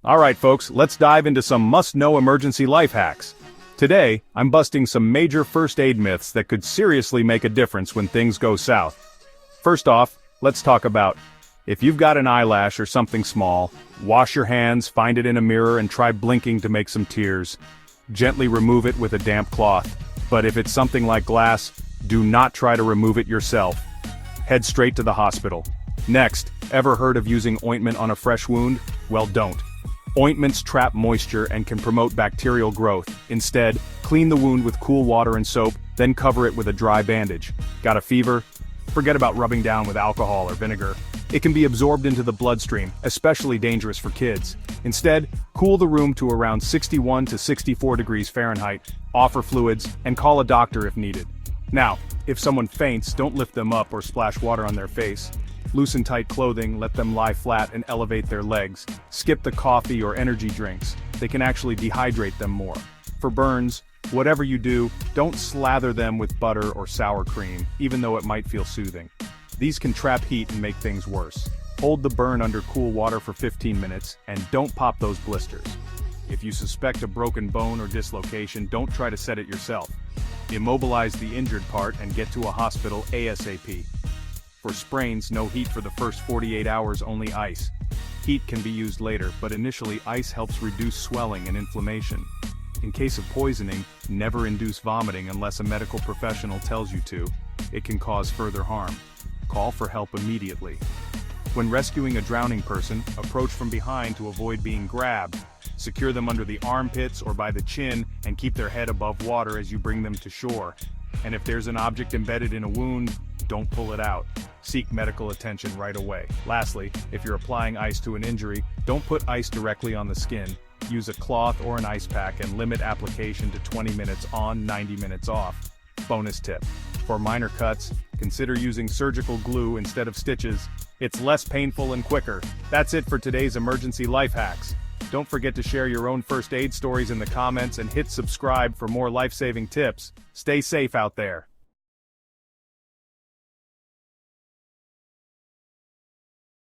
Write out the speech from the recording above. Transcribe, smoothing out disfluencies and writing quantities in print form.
Alright folks, let's dive into some must-know emergency life hacks. Today, I'm busting some major first aid myths that could seriously make a difference when things go south. First off, let's talk about, if you've got an eyelash or something small, wash your hands, find it in a mirror and try blinking to make some tears. Gently remove it with a damp cloth. But if it's something like glass, do not try to remove it yourself. Head straight to the hospital. Next, ever heard of using ointment on a fresh wound? Well, don't. Ointments trap moisture and can promote bacterial growth. Instead, clean the wound with cool water and soap, then cover it with a dry bandage. Got a fever? Forget about rubbing down with alcohol or vinegar. It can be absorbed into the bloodstream, especially dangerous for kids. Instead, cool the room to around 61 to 64 degrees Fahrenheit, offer fluids, and call a doctor if needed. Now, if someone faints, don't lift them up or splash water on their face. Loosen tight clothing, let them lie flat and elevate their legs. Skip the coffee or energy drinks. They can actually dehydrate them more. For burns, whatever you do, don't slather them with butter or sour cream, even though it might feel soothing. These can trap heat and make things worse. Hold the burn under cool water for 15 minutes, and don't pop those blisters. If you suspect a broken bone or dislocation, don't try to set it yourself. Immobilize the injured part and get to a hospital ASAP. For sprains, no heat for the first 48 hours, only ice. Heat can be used later, but initially ice helps reduce swelling and inflammation. In case of poisoning, never induce vomiting unless a medical professional tells you to. It can cause further harm. Call for help immediately. When rescuing a drowning person, approach from behind to avoid being grabbed. Secure them under the armpits or by the chin and keep their head above water as you bring them to shore. And if there's an object embedded in a wound, don't pull it out. Seek medical attention right away. Lastly, if you're applying ice to an injury, don't put ice directly on the skin. Use a cloth or an ice pack and limit application to 20 minutes on, 90 minutes off. Bonus tip: for minor cuts, consider using surgical glue instead of stitches. It's less painful and quicker. That's it for today's emergency life hacks. Don't forget to share your own first aid stories in the comments and hit subscribe for more life-saving tips. Stay safe out there.